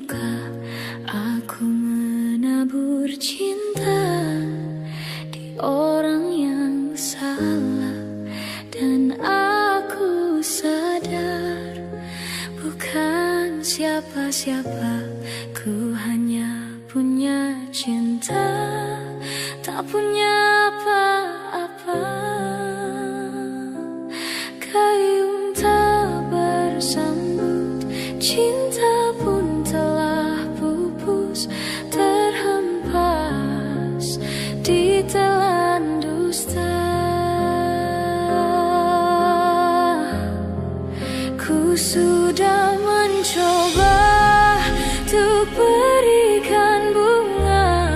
luka, aku menabur cinta di orang yang salah. Dan aku sadar bukan siapa-siapa, ku hanya punya cinta, tak punya apa-apa. Gayung tak bersambut, cinta pun telah pupus, terhempas di telan dusta. Ku sudah mencoba untuk berikan bunga,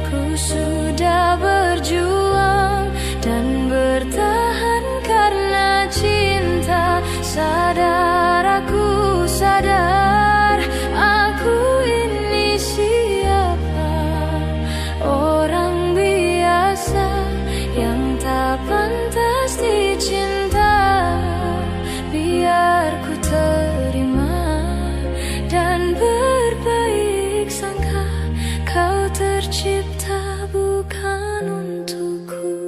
ku sudah berjuang dan bertahan karena cinta. Sadar, aku sadar, aku ini siapa, orang biasa yang tak pantas dicinta. Biar ku terima dan berbaik sangka, kau tercipta bukan untukku.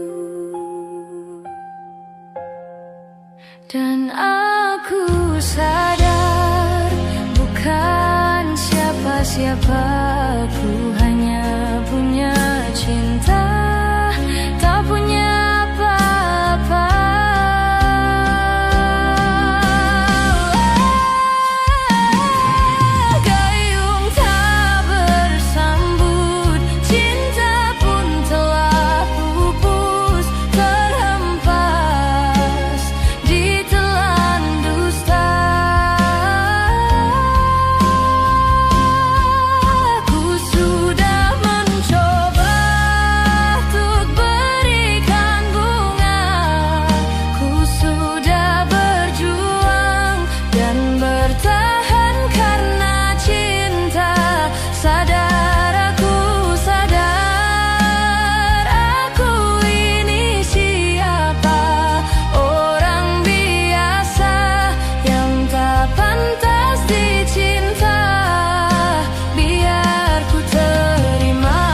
Dan aku sadar bukan siapa-siapa, ku hanya punya cinta, tak punya apa-apa. Gayung tak bersambut, cinta pun telah pupus, terhempas di telan dusta. Ku sudah mencoba untuk berikan bunga, ku sudah berjuang dan bertahan karena cinta. Sadar, aku sadar, aku ini siapa, orang biasa yang tak pantas dicinta. Biar ku terima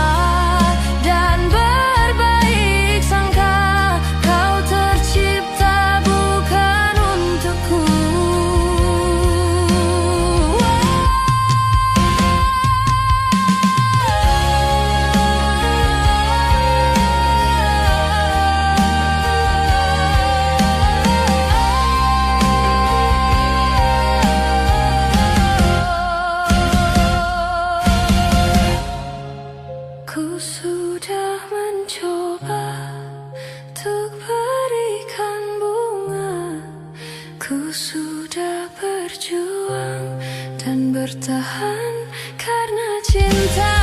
dan berbaik sangka, kau tercipta bukan untukku. Ku sudah mencoba untuk berikan bunga, ku sudah berjuang dan bertahan karena cinta.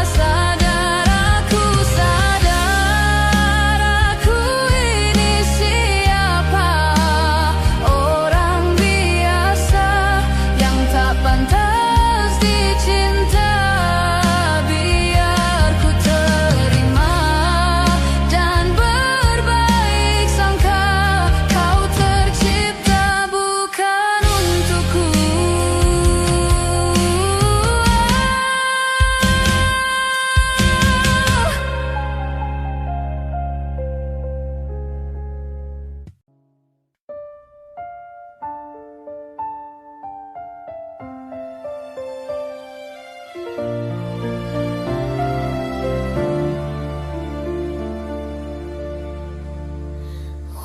Sadar, aku sadar, aku ini siapa, orang biasa yang tak pantas dicinta. Biar ku terima dan berbaik sangka, kau tercipta bukan untukku.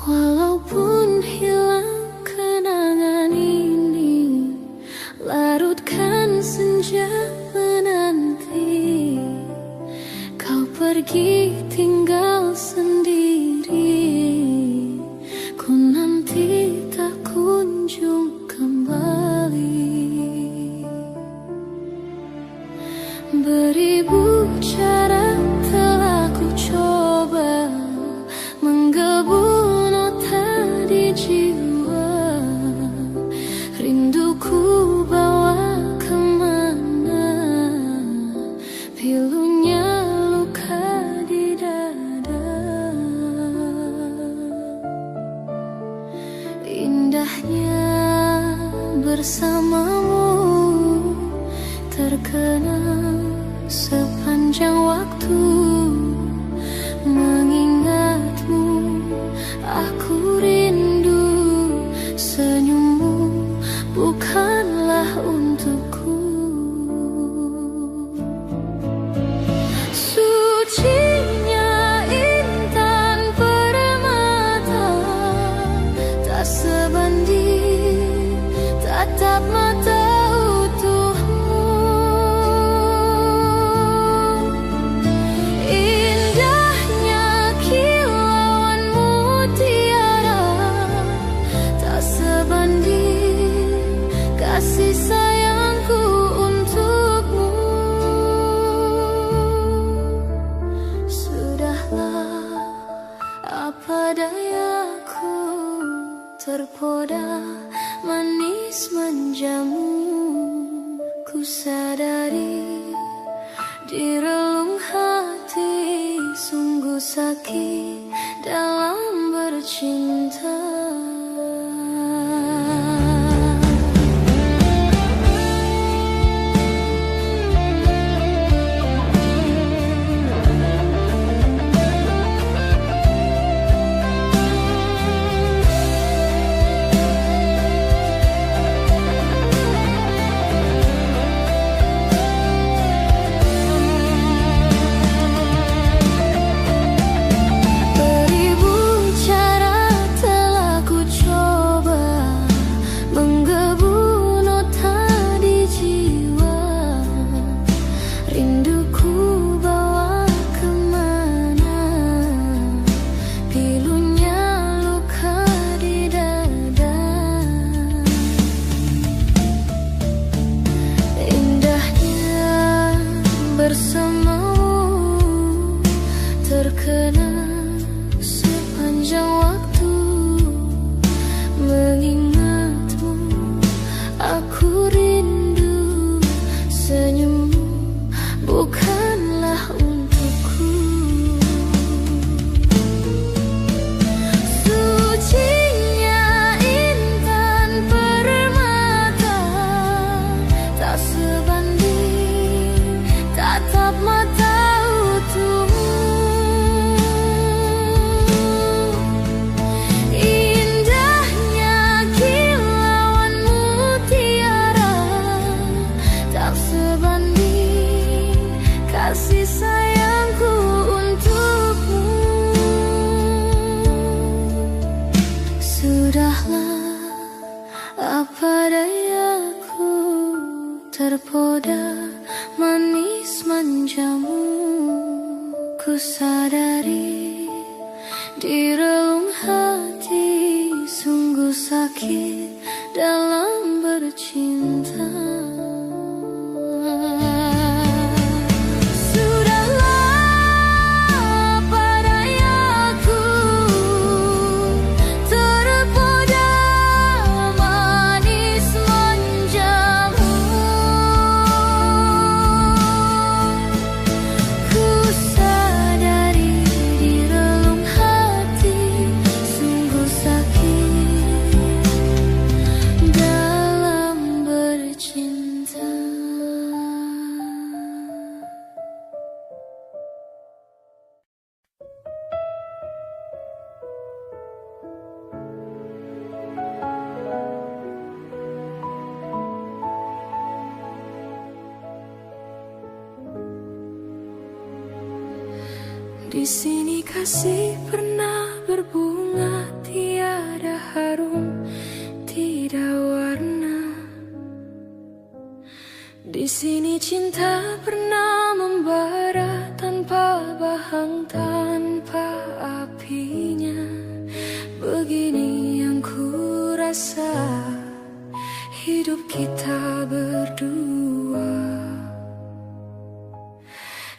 Walaupun hilang kenangan ini, larutkan senja menanti, kau pergi tinggal sendiri, ku nanti tak kunjung kembali. Beribu cara telah ku coba menggebu nota di jiwa, rinduku bawa kemana, pilunya luka di dada. Indahnya bersamamu terkenang sepanjang waktu. Mengingatmu, aku rindu. Senyummu bukanlah untukku. Sucinya intan permata, tak sebanding tatap mata utuhmu. Indahnya kilauan mutiara, tak sebanding kasih sayangku untukmu. Sudahlah, apa dayaku, terpoda manis manjamu. Ku sadari di relung hati, sungguh sakit dalam bercinta. Beribu cara telah ku coba menggebu nota di jiwa. Rinduku bawa kemana, pilunya luka di dada. Indahnya bersamamu, terkenang sepanjang waktu. Mengingatmu, aku rindu. Senyummu bukanlah untukku. Sucinya intan permata, tak sebanding tatap mata utuhmu. Indahnya kilauan mutiara, tak sebanding kasih sayangku untukmu. Sudahlah, apa dayaku, terpoda manis manjamu. Ku sadari di relung hati, sungguh sakit dalam bercinta. Sudahlah, apa dayaku, terpoda manis manjamu. Ku sadari di relung hati, sungguh sakit dalam bercinta. Di sini kasih pernah berbunga, tiada harum, tidak warna. Di sini cinta pernah membara tanpa bahang, tanpa apinya. Begini yang ku rasa hidup kita berdua.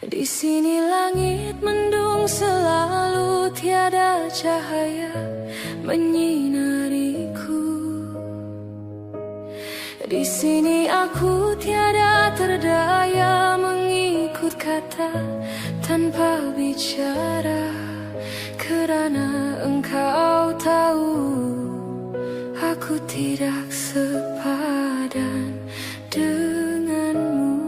Di sini langit mendung selalu, tiada cahaya menyinariku. Di sini aku tiada terdaya mengikut kata tanpa bicara, kerana engkau tahu aku tidak sepadan denganmu.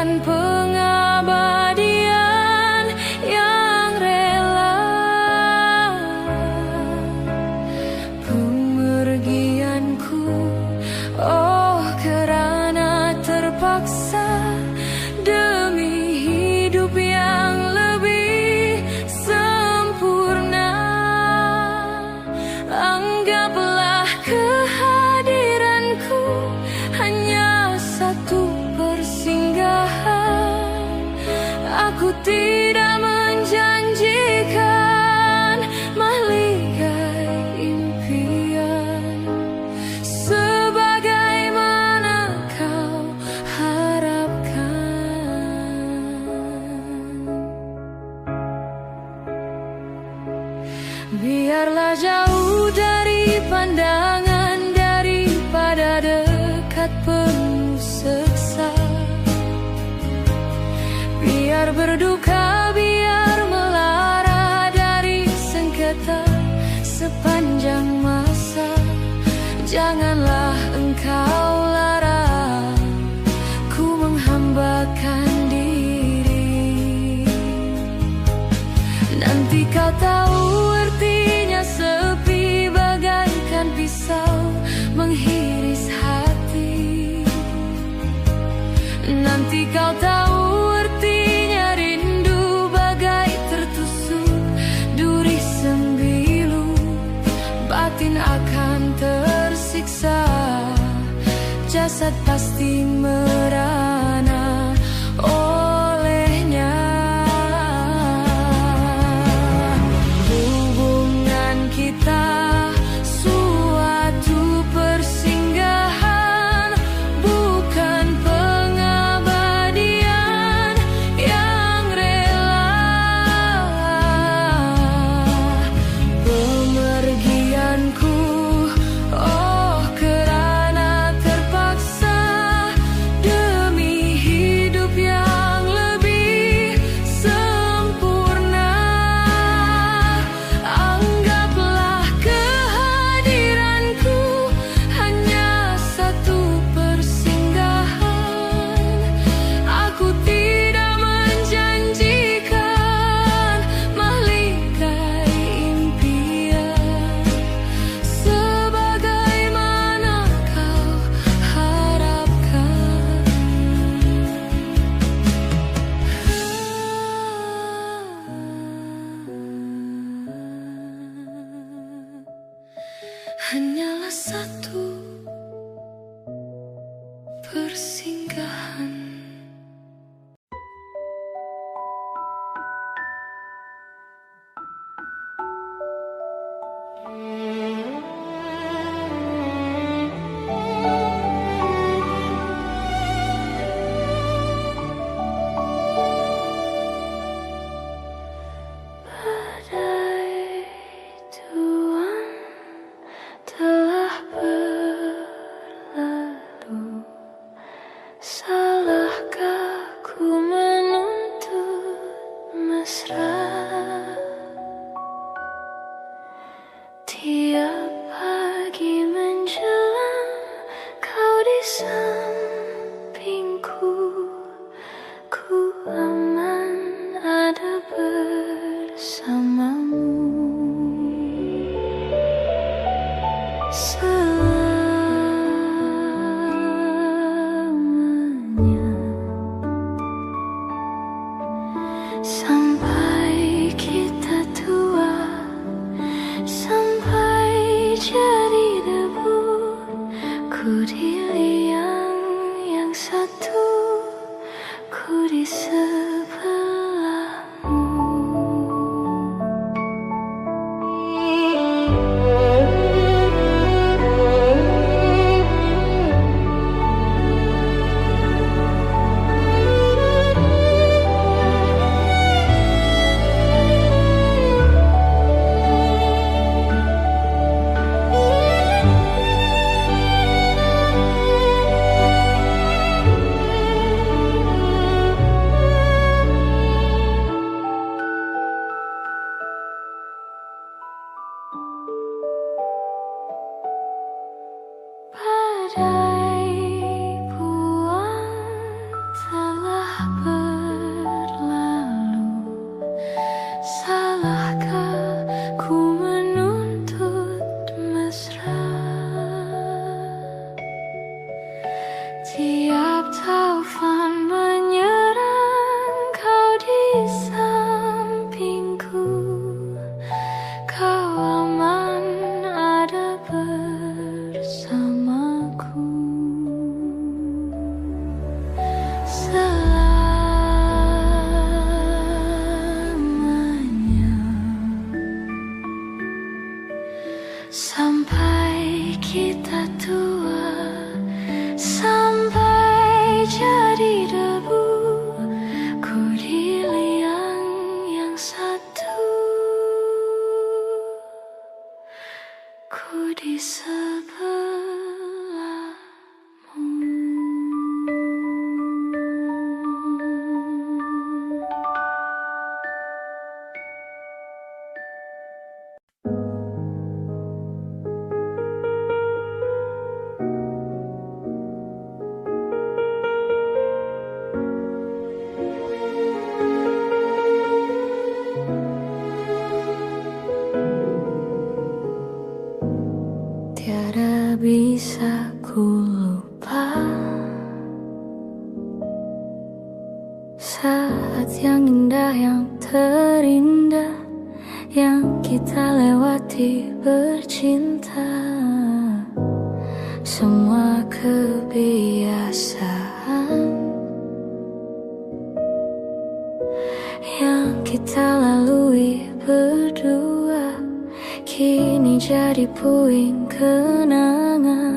bukan pengabadian yang rela. Pemergianku, oh karena terpaksa demi hidup yang lebih sempurna. Anggaplah kehadiranku hanya satu persinggahan. Aku tidak menjanjikan mahligai impian sebagaimana kau harapkan. Biarlah jauh dari pandangan daripada dekat penuh seksa. Biar berduka, biar melara dari sengketa sepanjang masa. Janganlah engkau larang ku menghambakan diri. Nanti kau tahu artinya sepi bagaikan pisau menghiris hati. Nanti kau tahu artinya rindu bagai tertusuk duri sembilu. Batin akan tersiksa, jasad pasti merana olehnya. Hubungan kita suatu persinggahan, bukan pengabadian yang rela. Pemergianku, oh kerana terpaksa demi hidup yang lebih sempurna. Anggaplah kehadiranku hanya satu persinggahan. Aku tidak menjanjikan mahligai impian sebagaimana kau harapkan. Hanyalah satu persinggahan. Badai tuan telah berlalu. Salahkah ku menuntut mesra? Tiap pagi menjelang kau di sampingku, ku aman ada bersamamu. Selamanya sampai kita tua, sampai jadi debu. Ku di liang yang satu, ku di sebelahmu. Saat yang indah, yang terindah, yang kita lewati bercinta. Semua kebiasaan yang kita lalui berdua kini jadi puing kenangan.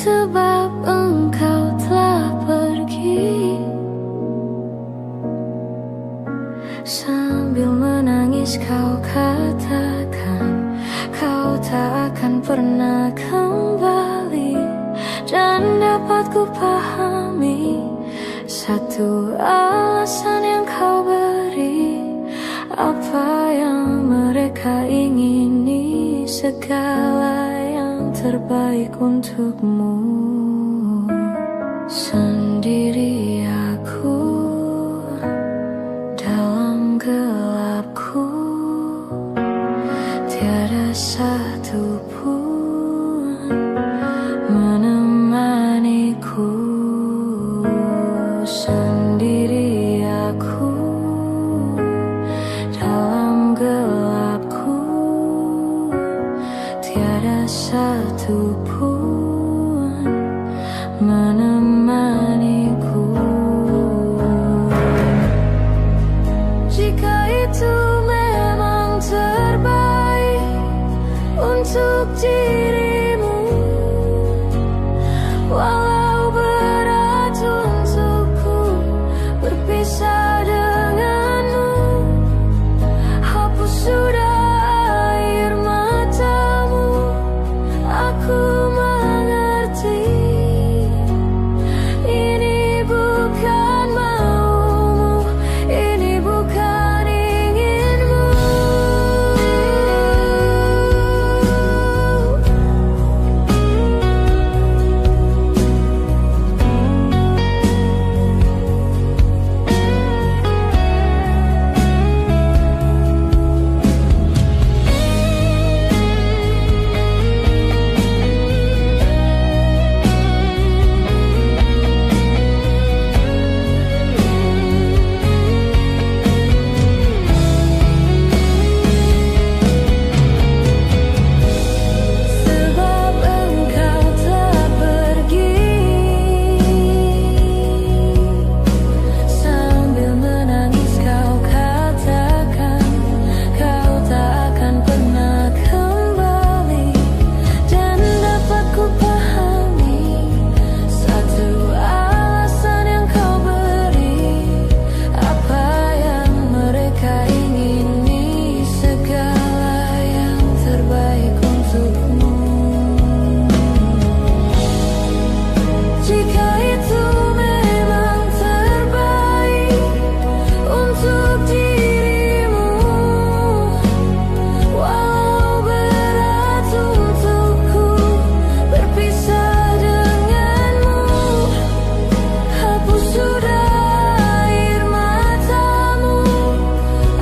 Sebab engkau telah pergi, sambil menangis kau katakan kau tak akan pernah kembali. Dan dapat ku pahami satu alasan yang kau beri, apa yang mereka ingini, segala yang terbaik untukmu. Sendiri aku dalam gelapku, tiada satu pun menemaniku. Sendiri aku dalam gelapku, tiada satu pun menemaniku. Jika itu memang terbaik untuk dirimu, walau berat untukku berpisah denganmu, hapus sudah air matamu. Aku mengerti ini bukan maumu, ini bukan inginmu. Sebab engkau telah pergi, sambil menangis kau katakan kau tak akan pernah kembali. Dan dapat ku pahami satu alasan yang kau beri, apa yang mereka ingini, segala yang terbaik untukmu. Jika itu memang terbaik untuk dirimu, walau berat untukku berpisah denganmu, hapus sudah air matamu.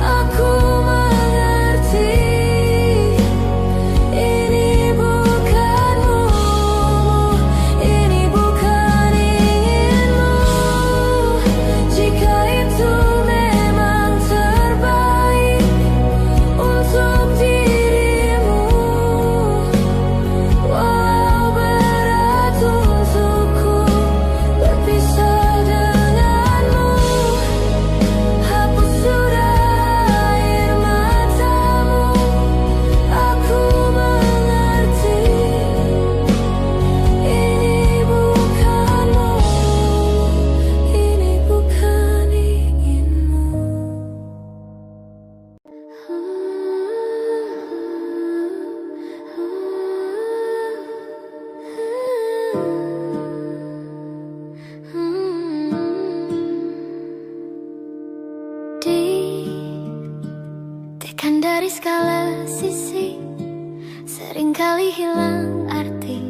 Aku mengerti ini bukan maumu, ini bukan inginmu. Jika itu memang terbaik untuk dirimu, walau berat untukku berpisah denganmu, hapus sudah air matamu. Aku mengerti ini bukan maumu, ini bukan inginmu. Ditekan dari segala sisi, seringkali hilang arti.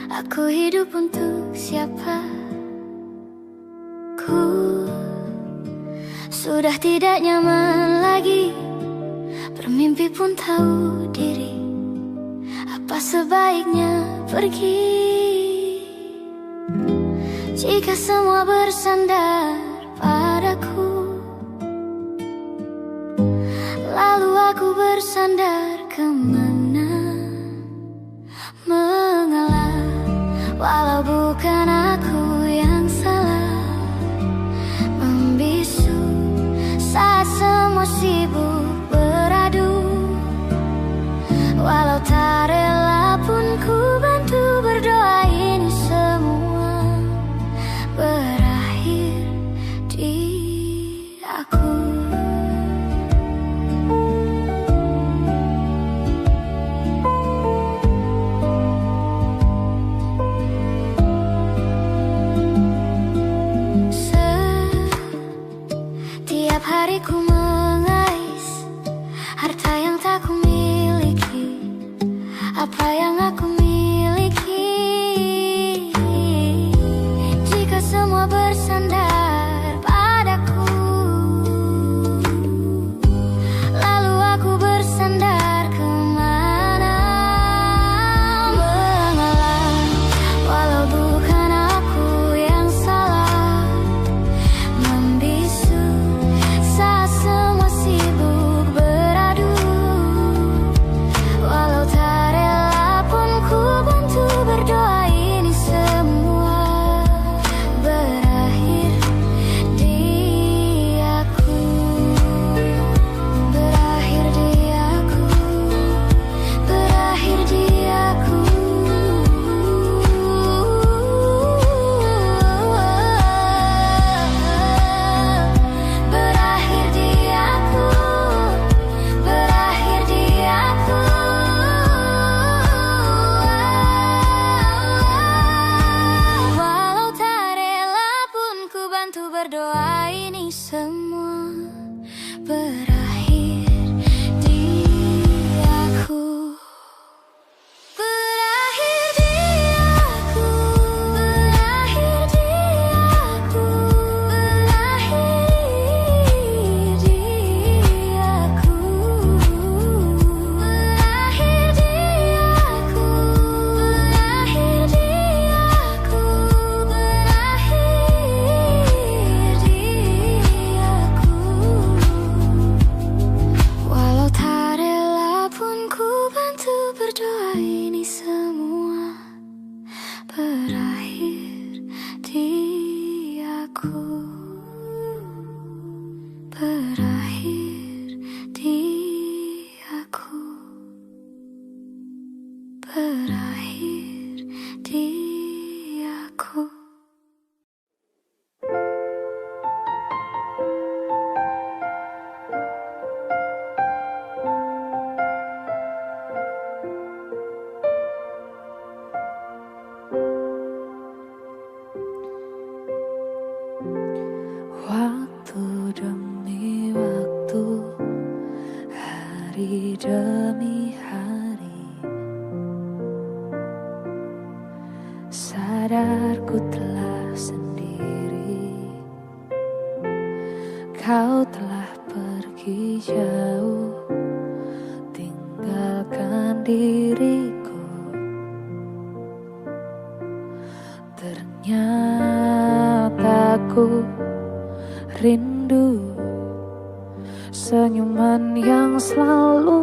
Aku hidup untuk siapa? Ku sudah tidak nyaman lagi, bermimpi pun tahu diri. Apa sebaiknya pergi? jika semua bersandar padaku, lalu aku bersandar kemana? Mengalah, walau bukan aku yang salah, membisu saat semua sibuk beradu. Walau tak rela pun ku bantu berdoa ini semua berakhir di aku. Setiap hari ku mengais harta yang tak ku miliki, apa yang aku miliki. Jika semua bersandar padaku, lalu aku bersandar kemana? Mengalah, walau bukan aku yang salah, membisu saat semua sibuk beradu. Walau tak rela pun ku bantu berdoa ini semua berakhir di aku. Berakhir di aku. Berakhir di aku. Berakhir di aku. Berakhir di aku. Walau tak rela pun ku bantu berdoa ini semua berakhir di aku. Berakhir di aku. Berakhir di aku. Berakhir di aku. Berakhir di aku. Berakhir di aku. Berakhir di aku. Walau tak rela pun ku bantu berdoa ini semua berakhir di aku. Berakhir di aku. Berakhir di aku. Waktu demi waktu, hari demi hari, sadarku telah sendiri. Kau telah pergi jauh, tinggalkan diriku. Ternyata ku rindu senyuman yang selalu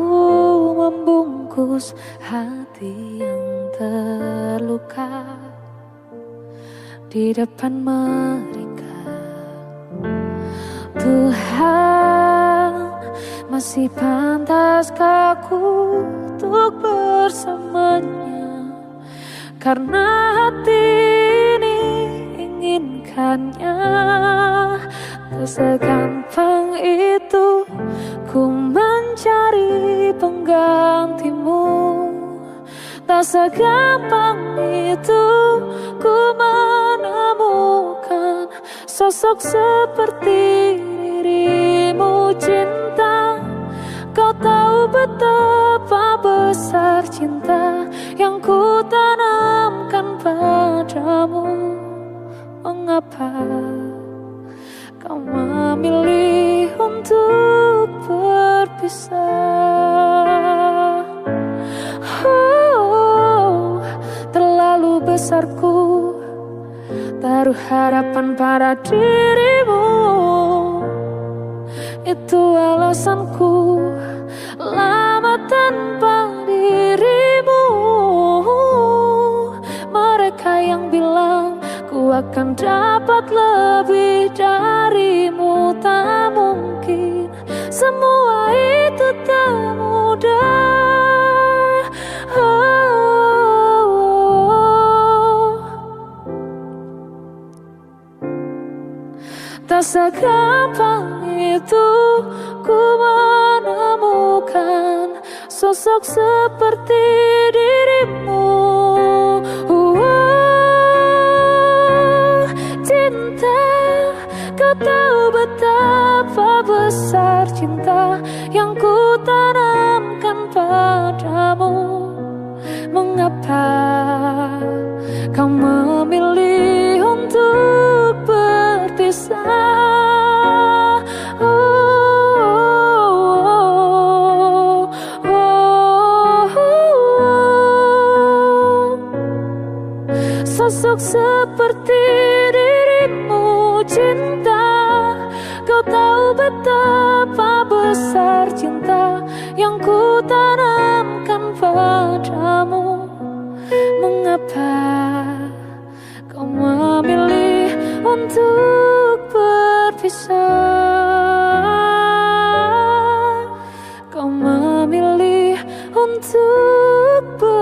membungkus hati yang terluka di depan mereka. Tuhan, masih pantaskah aku untuk bersamanya? Karena hati ini inginkannya. Tak segampang itu ku mencari penggantimu. Tak segampang itu ku menemukan sosok seperti dirimu. Cinta, kau tahu betapa besar cinta yang ku tanamkan padamu. Mengapa kau memilih untuk berpisah? Oh, terlalu besarku taruh harapan pada dirimu. Itu alasanku lama tanpa dirimu. Mereka yang bilang ku akan dapat lebih darimu, tak mungkin, semua itu tak mudah. Tak segampang itu ku menemukan sosok seperti dirimu. Cinta, kau tahu betapa besar cinta yang ku tanamkan padamu. Mengapa kau memilih untuk berpisah? Sosok seperti dirimu, cinta, kau tahu betapa besar cinta yang ku tanamkan padamu. Mengapa kau memilih untuk berpisah? Kau memilih untuk berpisah.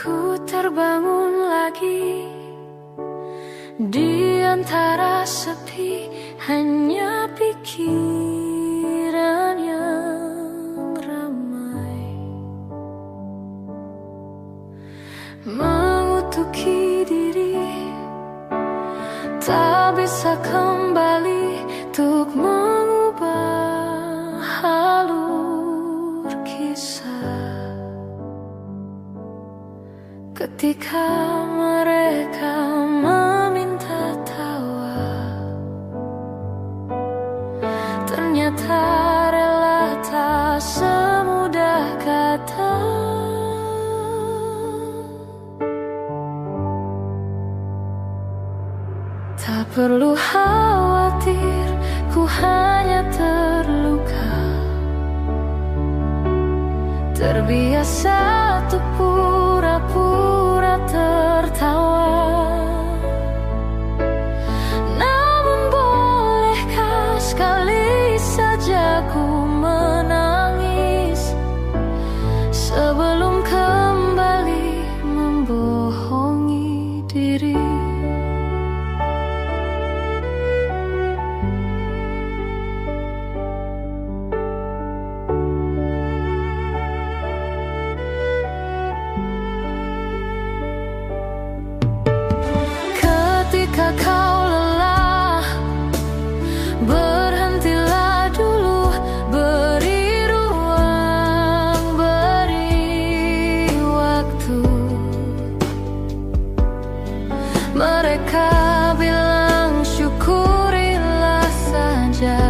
Ku terbangun lagi di antara sepi, hanya pikiran yang ramai mengutuki diri, tak bisa kembali untuk mengubah alur kisah. Ketika mereka meminta tawa, ternyata rela tak semudah kata. Tak perlu khawatir, ku hanya terluka, terbiasa untuk pura-pura tertawa. Namun bolehkah sekali saja ku menangis sebelum kembali membohongi diri. Ketika kau lelah, berhentilah dulu, beri ruang, beri waktu. Mereka bilang syukurilah saja,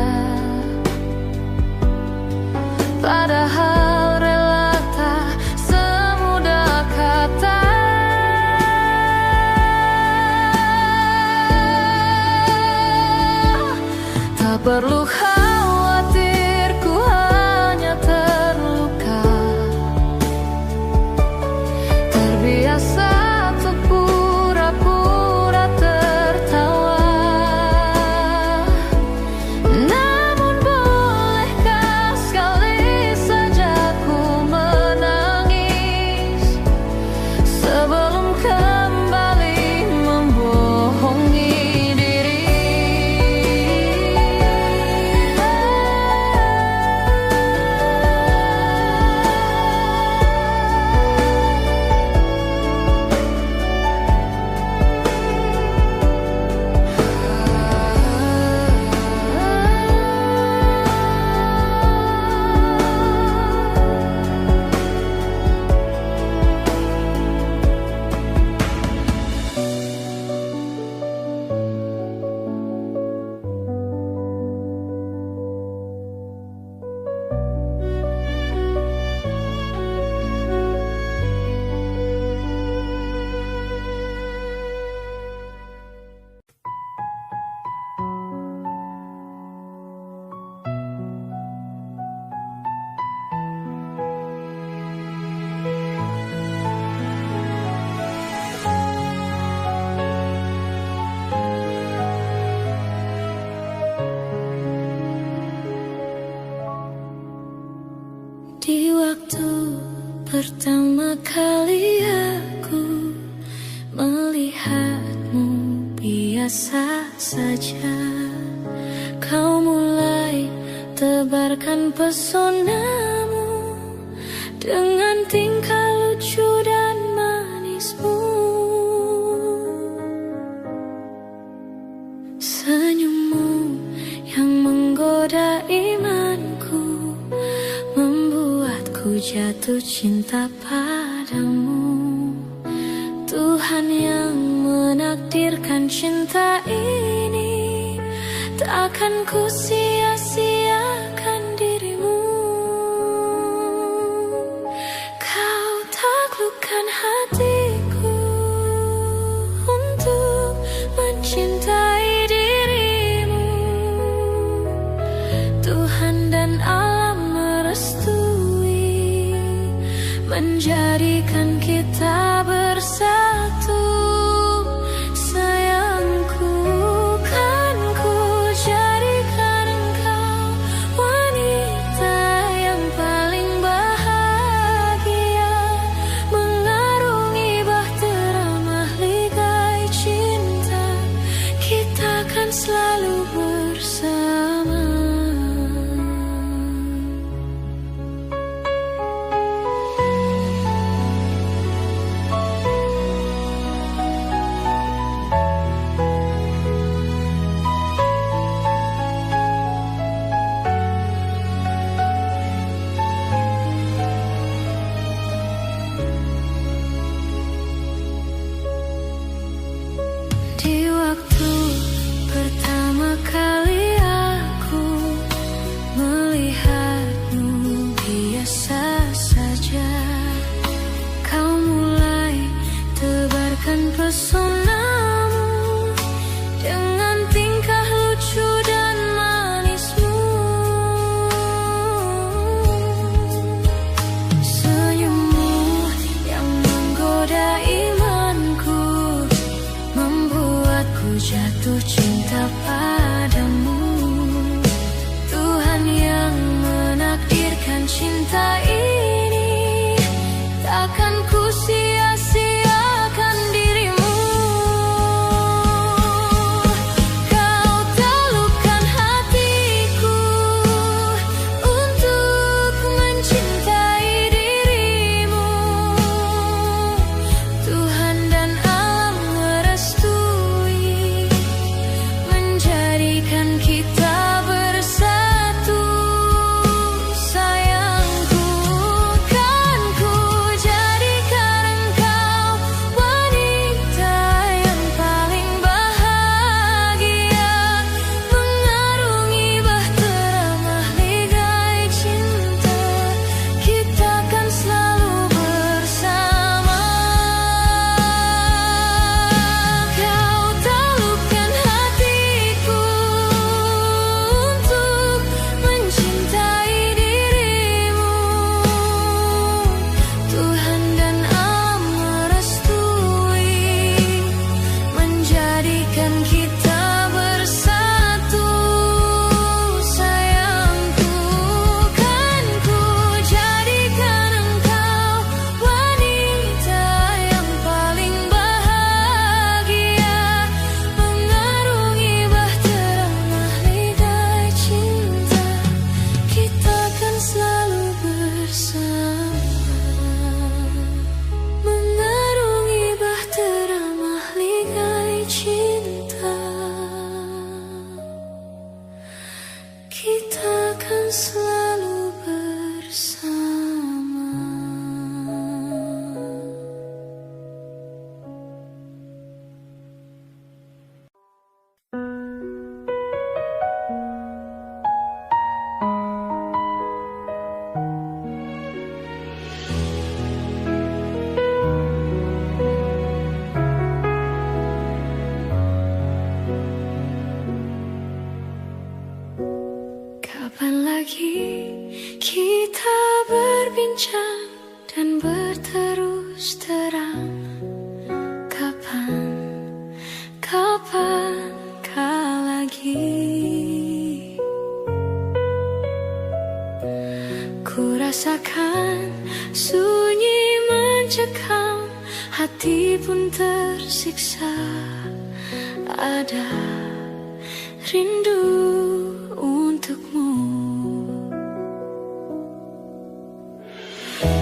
padahal rela tak semudah kata. Tak perlu khawatir, ku hanya terluka, terbiasa untuk pura-pura tertawa. Namun bolehkah sekali saja ku menangis sebelum kembali membohongi diri. Di waktu pertama kali aku melihatmu biasa saja, kau mulai tebarkan pesonamu dengan tingkah lucu dan manismu. Senyummu yang menggoda imanku membuatku jatuh cinta padamu. Tuhan yang menakdirkan cinta ini, tak akan ku sia-siakan dirimu. Kau taklukkan hatiku untuk mencintai dirimu. Tuhan dan alam merestui, menjadikan kita bersatu. Sayangku, kan ku jadikan engkau wanita yang paling bahagia, mengarungi bahtera mahligai cinta, kita kan selalu bersama. Di waktu pertama kali aku melihatmu biasa saja, kau mulai tebarkan pesonamu dengan tingkah lucu dan manismu. Senyummu yang menggoda imanku membuatku jatuh cinta padamu. Tuhan yang menakdirkan cinta ini, takkan ku sia-siakan dirimu. Kau taklukkan hatiku untuk mencintai dirimu. Tuhan dan alam merestui, menjadikan kita bersatu. Sayangku, kan ku jadikan engkau wanita yang paling bahagia, mengarungi bahtera mahligai cinta, kita kan selalu bersama. Kau taklukkan hatiku untuk mencintai dirimu. Tuhan dan alam merestui, menjadikan kita bersatu. Sayangku, kan ku jadikan engkau wanita yang paling bahagia, mengarungi bahtera mahligai cinta, kita kan selalu bersama. Mengarungi bahtera mahligai cinta, kita kan selalu bersama. Kapan lagi kita berbincang dan berterus terang? Kapan, kapan lagi? Ku rasakan sunyi mencekam, hati pun tersiksa. Ada rindu untukmu,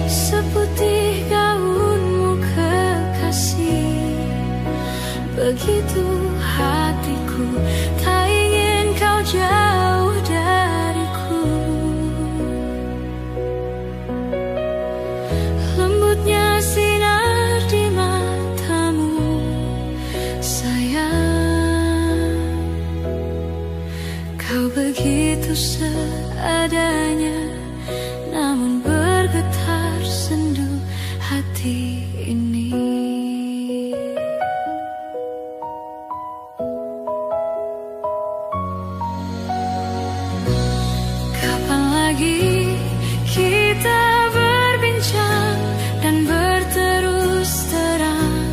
seputih gaunmu kekasih. Begitu hatiku, tak ingin kau jauh dariku. Lembutnya sinar di matamu, sayang. Kau begitu seadanya, namun bergetar sendu hati ini. Kapan lagi kita berbincang dan berterus terang?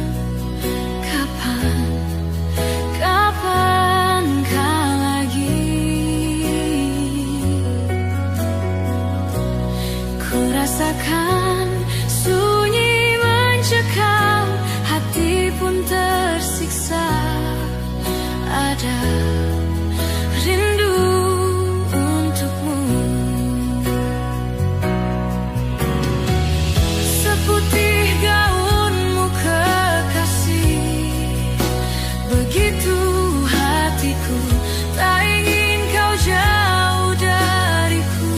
Kapankah lagi? Ku rasakan sunyi mencekam, hati pun tersiksa. Ada rindu untukmu, seputih gaunmu kekasih. Begitu hatiku, tak ingin kau jauh dariku.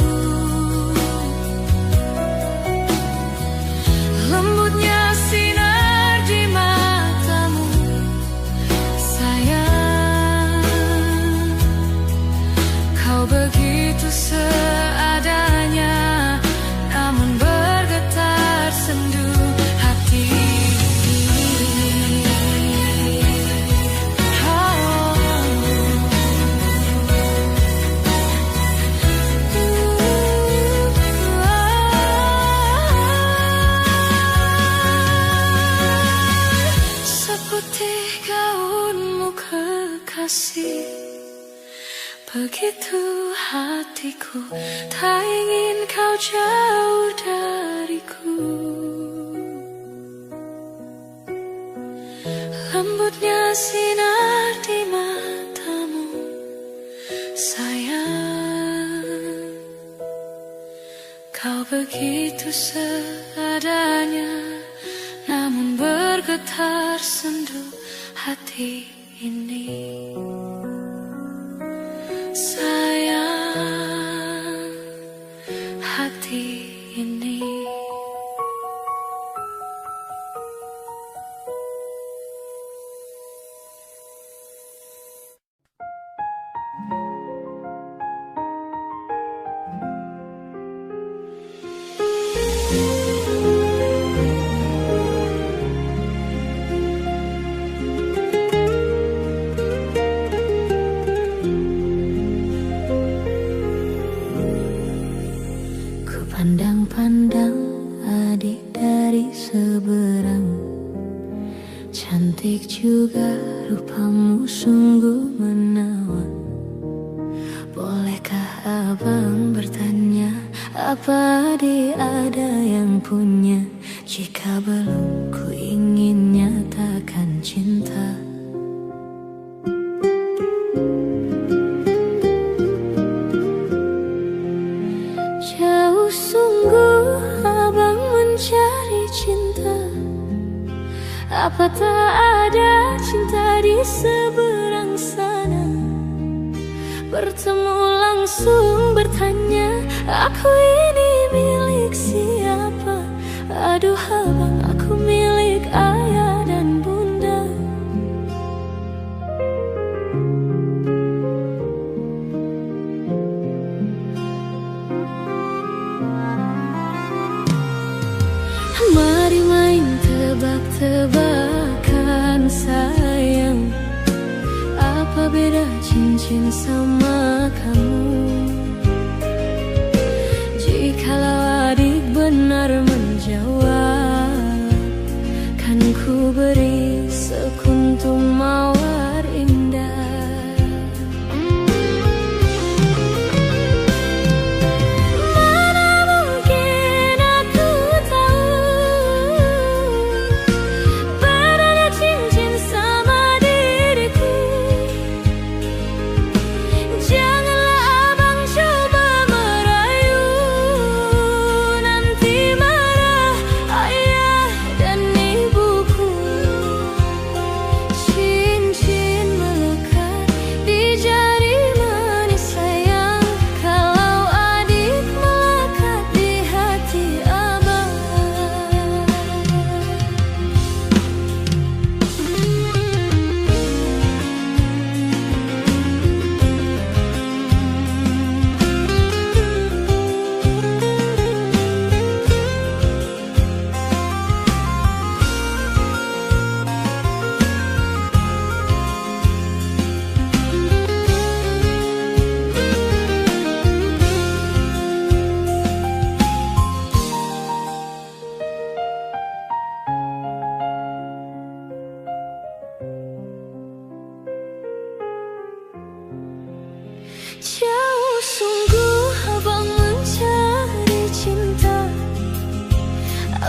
Lembutnya sinar di matamu, sayang. Kau begitu seadanya, namun bergetar sendu hati ini. Seputih gaunmu kekasih. Begitu hatiku, tak ingin kau jauh dariku. Lembutnya sinar di matamu, sayang. Kau begitu seadanya, namun bergetar sendu hati ini. Sayang, hati ini. Pandang-pandang adik dari seberang, cantik juga rupamu sungguh menawan. Bolehkah abang bertanya, apa adik ada yang punya? Jika belum, ku ingin nyatakan cinta. Jauh sungguh abang mencari cinta, apa tak ada cinta di seberang sana? Bertemu langsung bertanya, aku ini milik siapa? Aduh abang, aku milik ayah dan bunda. Mari main tebak-tebakan sayang, apa beda cincin sama kamu? Jikalau adik benar menjawab, kan ku beri sekuntum mawar indah. Mana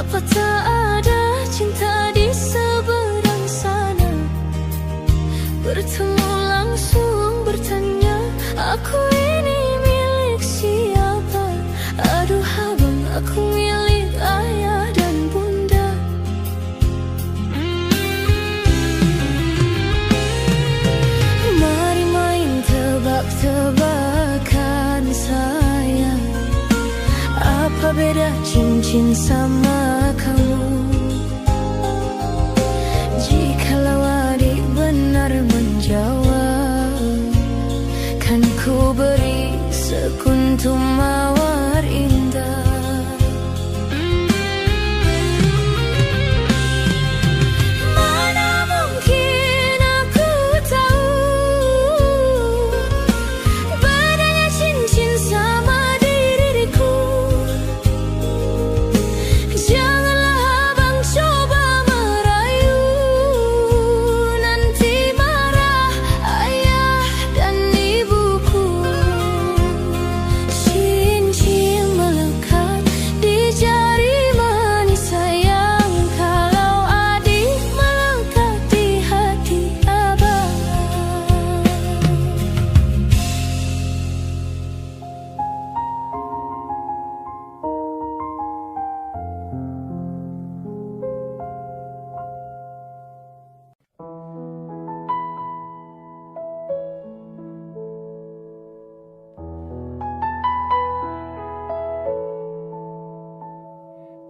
Apa tak ada cinta di seberang sana? Bertemu langsung bertanya, aku ini milik siapa? Aduh abang, aku milik ayah dan bunda. Mari main tebak-tebakan sayang, apa beda cincin sama kamu? Jikalau adik benar menjawab, kan ku beri sekuntum mawar indah. Mana mungkin aku tahu bedanya cincin sama diriku. Janganlah abang coba merayu, nanti marah ayah dan ibuku. Cincin melekat di jari manis sayang, kalau adik melekat di hati abang.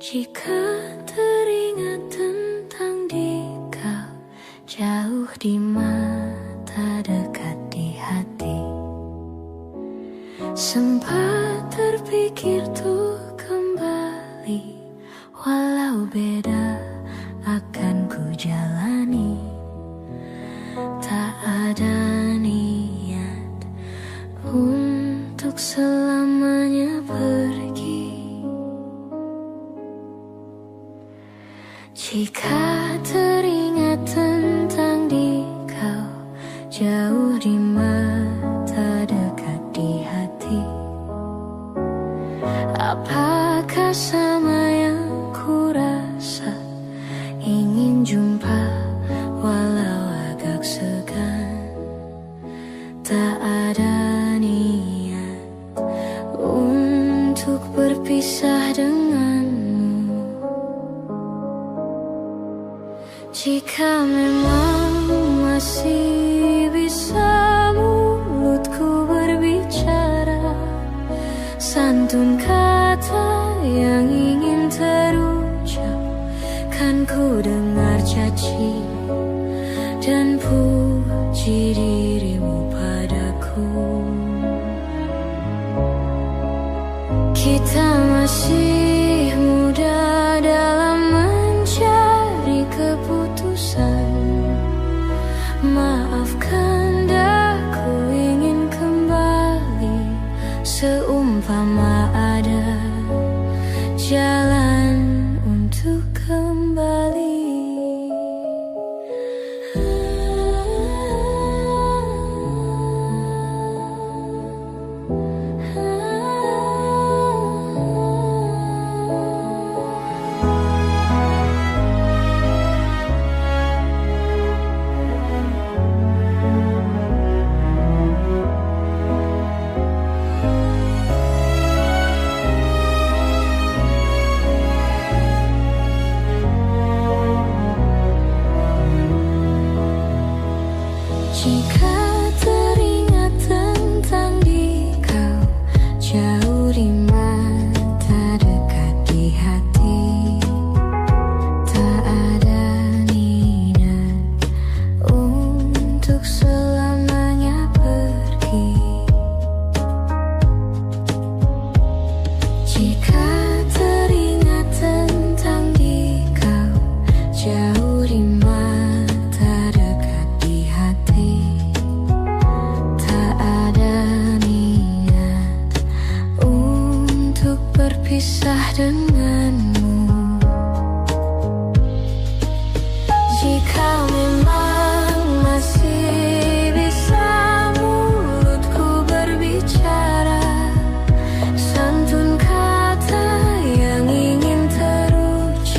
Jika teringat tentang dikau, jauh di mata dekat di hati, sempat terpikir tuh kembali, walau beda akan ku jalani. Tak ada niat untuk selamanya pergi. Jika teringat tentang dikau, jauh di mata dekat di hati, apakah sama yang ku rasa? Ingin jumpa walau agak segan. Tak ada niat untuk berpisah denganmu. Jika memang masih bisa mulutku berbicara, santun kata yang ingin terucap, kan ku dengar caci dan puji dirimu padaku. Kita masih muda dalam mencari keputusan. Maafkan daku ingin kembali, seumpama ada jalan untuk kembali. Jika teringat tentang dikau, jauh di mata dekat di hati, tak ada niat untuk selamanya pergi. Jika teringat tentang dikau, jauh di mata dekat di hati, tak ada niat untuk berpisah denganmu. Jika memang masih bisa mulutku berbicara, santun kata yang ingin terucap,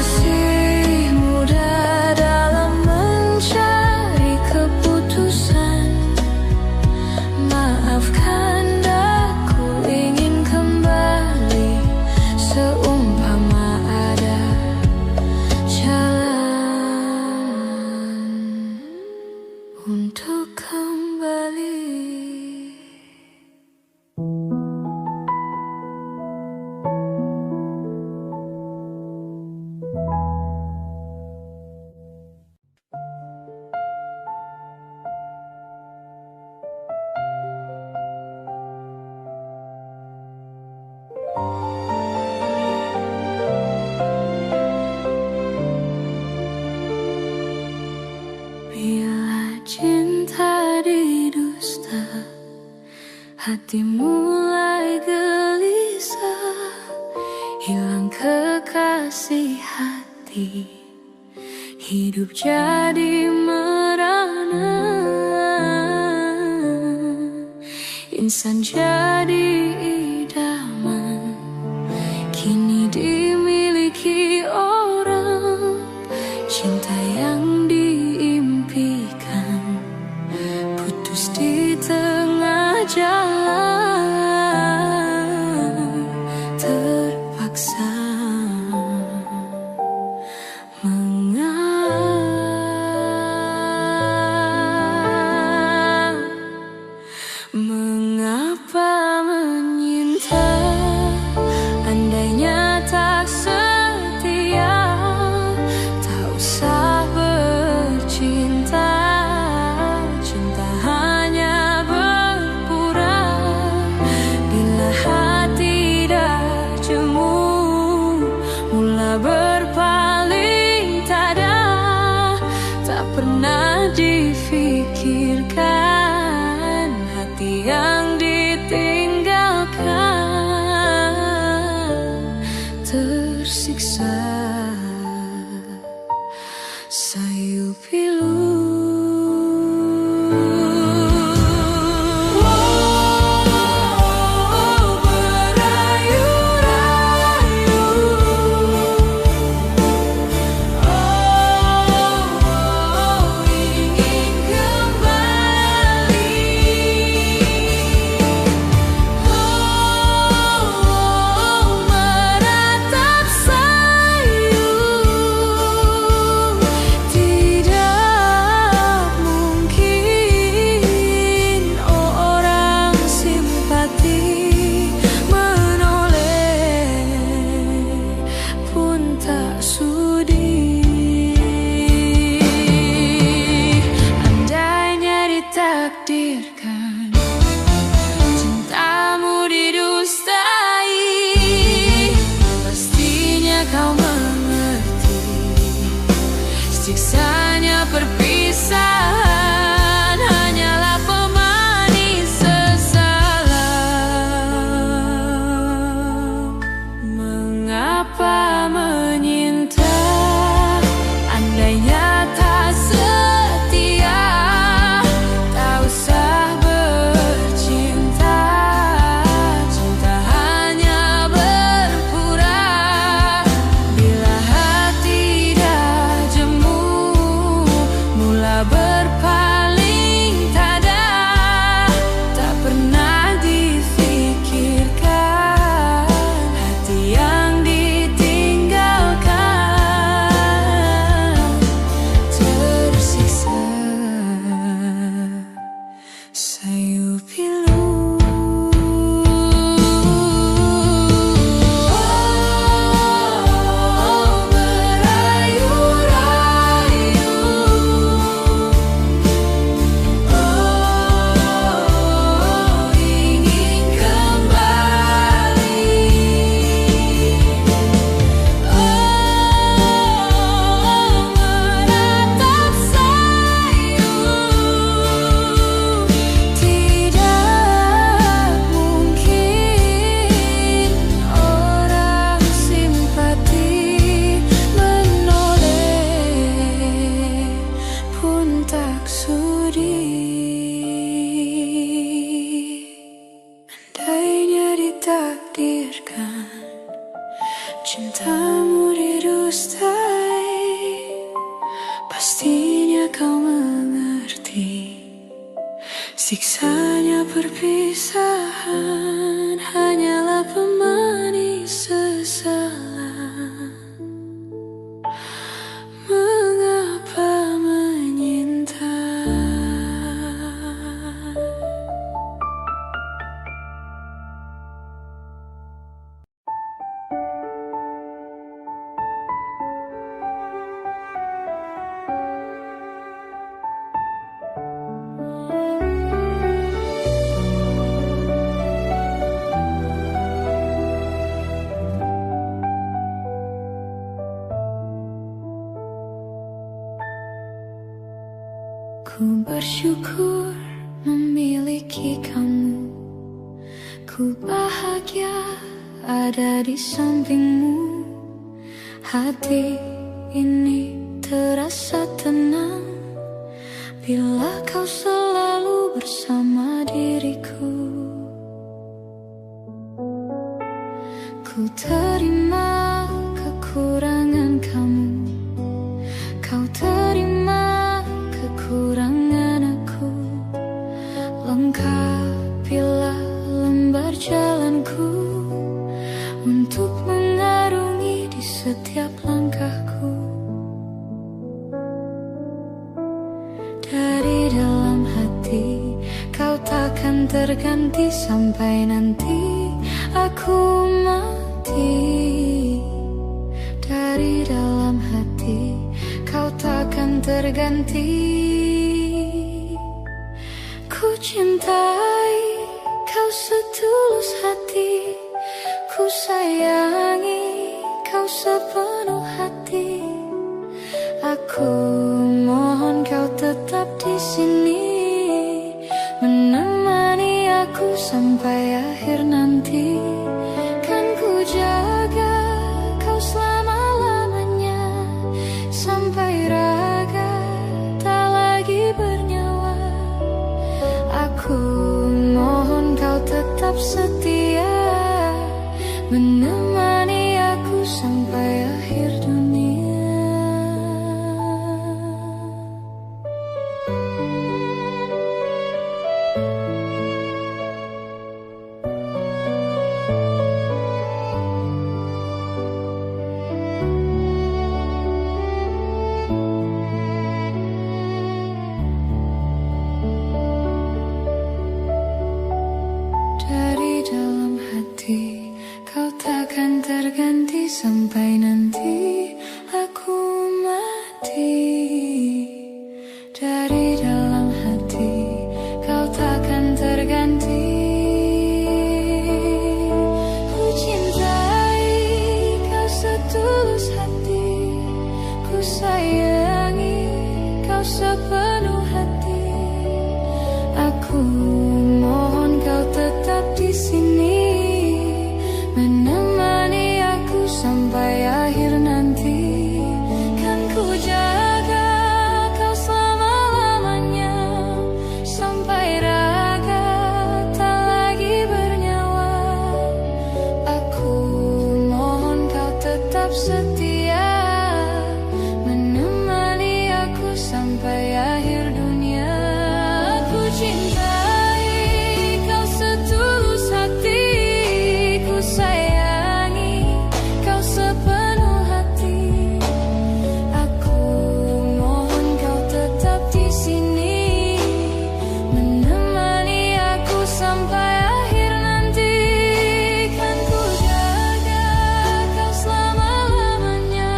masih muda dalam mencari keputusan. Maafkan aku ingin kembali seumpama ada jalan untuk kembali. Bila cinta didusta, hati mulai gelisah, hilang kekasih hati, hidup jadi merana, insan jadi idaman, kini dimiliki orang. Cinta yang diimpikan putus di tengah jalan, terpaksa mengapa menyinta, andainya tak setia, tak usah bercinta. Cinta hanya berpura bila hati dah jemu, mula berpaling tada, tak pernah difikirkan hati yang ditinggalkan tersiksa. Sayu pilu tidak kau mengerti siksanya perpisahan hanyalah pemanis sesalan. Mengapa menyinta? Ku bersyukur memiliki kamu. Ku bahagia ada di sampingmu. Hati ini terasa tenang bila kau selalu bersama diriku. Ku terima kekurangan kamu. Kau terima kekurangan aku. Lengkapilah lembar jalanku untuk mengarungi di setiap langkahku. Dari dalam hati kau takkan terganti sampai nanti aku mati. Dari dalam hati kau takkan terganti. Ku cintai kau setulus hati. Ku sayangi kau sepenuh hati. Aku mohon kau tetap di sini, menemani aku sampai akhir nanti. Kan ku jaga kau selama-lamanya, sampai raga tak lagi bernyawa. Aku mohon kau tetap setia, menemani aku sampai akhir dunia. Dari dalam hati kau takkan terganti sampai nanti aku mati. Dari dalam hati kau takkan terganti. Ku cintai kau setulus hati. Ku sayangi kau sepenuh hati. Aku mohon kau tetap di sini, menemani aku sampai akhir nanti. Kan ku jaga kau selama-lamanya, sampai raga tak lagi bernyawa. Aku mohon kau tetap setia, menemani aku sampai akhir dunia. Aku cintai kau setulus hati. Ku sayangi kau sepenuh hati. Aku mohon kau tetap di sini, menemani aku sampai akhir nanti. Kan ku jaga kau selama-lamanya,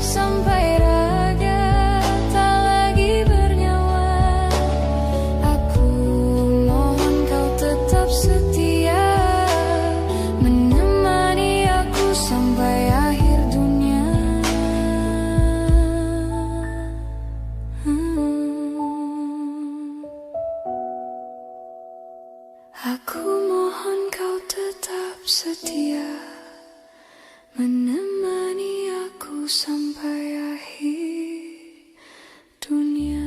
sampai raga tak lagi bernyawa. Aku mohon kau tetap setia, menemani aku sampai akhir dunia. Aku mohon kau tetap setia, menemani aku sampai akhir dunia.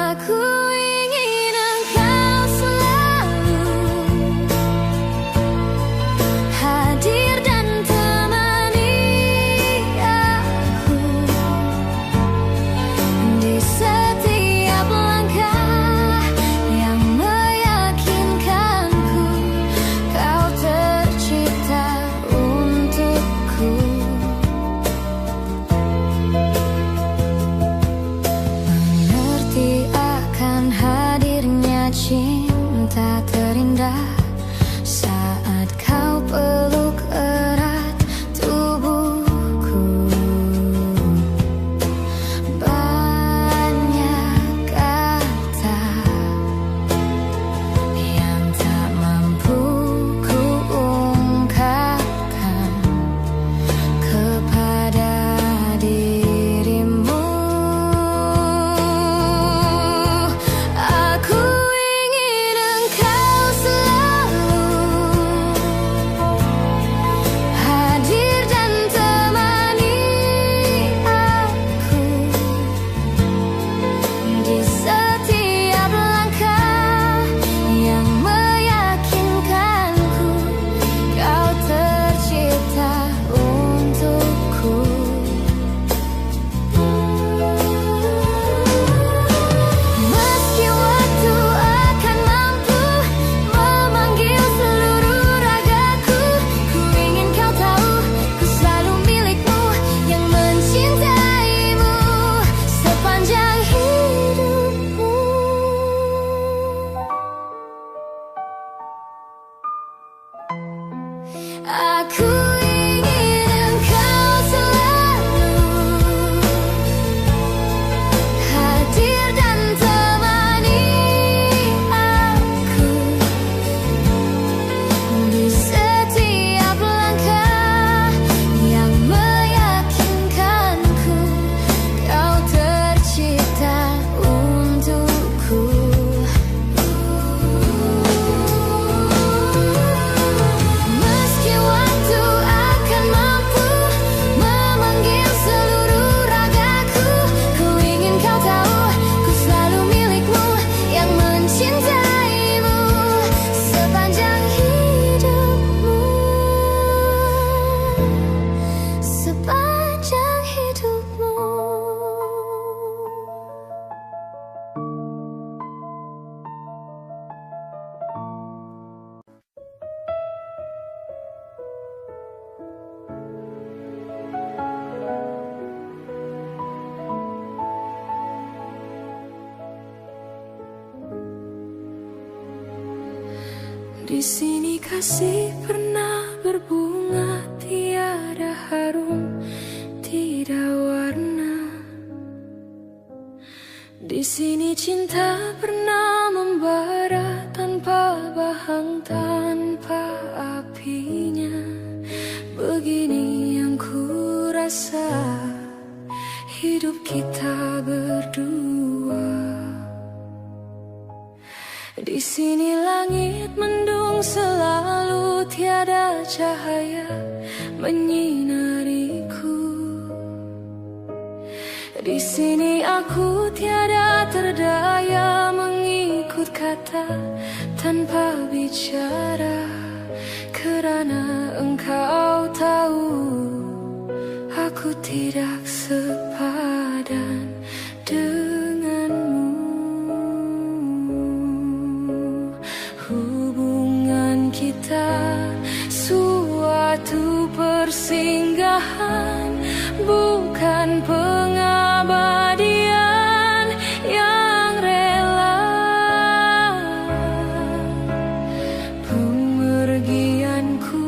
Aku ingin engkau selalu hadir dan temani aku di setiap langkah yang meyakinkanku kau tercipta untukku. Mengerti akan hadirnya cinta terindah saat kau peluk erat tubuhku. Banyak kata yang tak mampu ku ungkapkan kepada dirimu. Aku ingin engkau selalu hadir dan temani aku di setiap langkah yang meyakinkanku kau tercipta untukku. Meski waktu akan mampu memanggil seluruh ragaku, ku ingin kau tahu ku selalu milikmu yang mencintaimu sepanjang hidupmu. Aku ingin engkau selalu hadir dan temani aku di setiap langkah yang meyakinkanku kau tercipta untukku. Meski waktu akan mampu memanggil seluruh ragaku, ku ingin kau tahu ku selalu milikmu yang mencintaimu sepanjang hidupmu. Sepanjang hidupmu. Di sini kasih pernah berbunga, tiada harum, tidak warna. Di sini cinta pernah membara tanpa bahang, tanpa apinya. Begini yang ku rasa hidup kita berdua. Di sini langit mendung selalu, tiada cahaya menyinariku. Di sini aku tiada terdaya mengikut kata tanpa bicara, kerana engkau tahu aku tidak sepadan denganmu. Hubungan kita suatu persinggahan, bukan pengabadian yang rela. Pemergianku,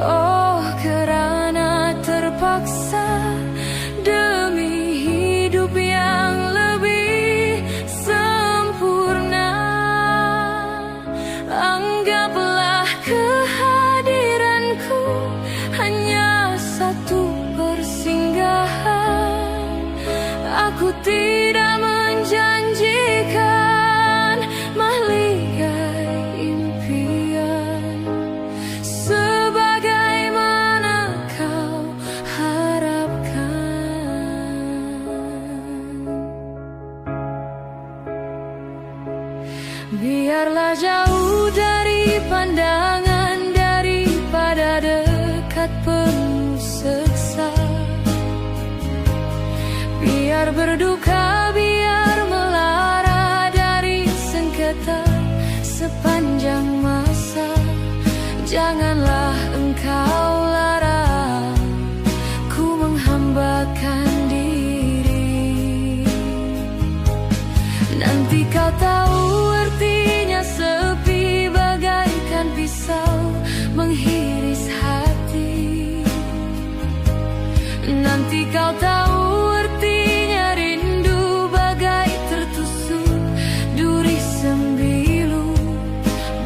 oh kerana terpaksa. Biarlah jauh dari pandangan daripada dekat penuh seksa. Biar berduka, biar melara dari sengketa sepanjang masa. Janganlah engkau larang ku menghambakan diri. Nanti kau tahu artinya sepi bagaikan pisau menghiris hati. Nanti kau tahu artinya rindu bagai tertusuk duri sembilu.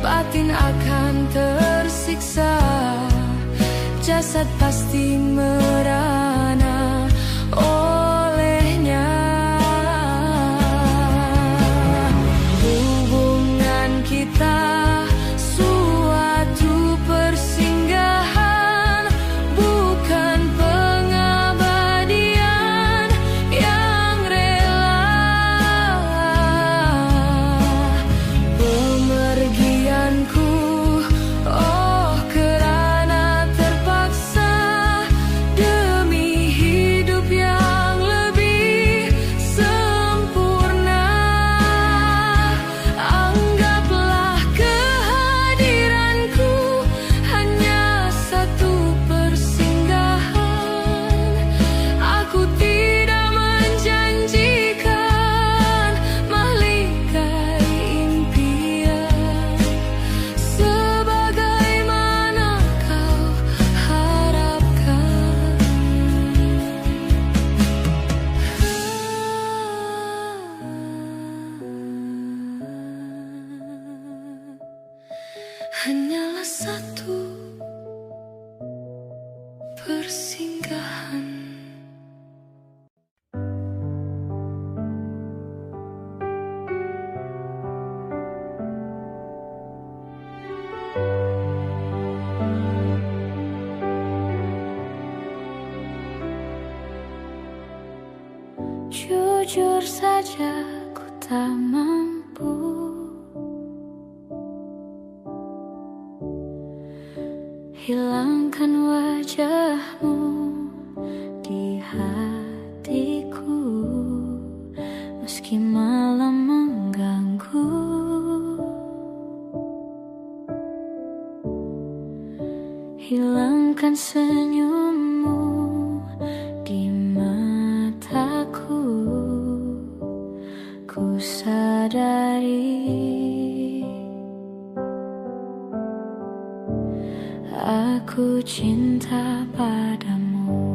Batin akan tersiksa, jasad pasti merana olehnya. Hubungan kita suatu persinggahan, bukan pengabadian yang rela. Pemergianku, oh kerana terpaksa demi hidup yang lebih sempurna. Anggaplah kehadiranku hanya satu persinggahan. Aku tidak menjanjikan mahligai impian sebagaimana kau harapkan. Hanyalah satu persinggahan. Jujur saja ku tak mampu hilangkan wajahmu di hatiku, meski malam mengganggu. Hilangkan senyummu di mataku. Ku sadari aku cinta padamu.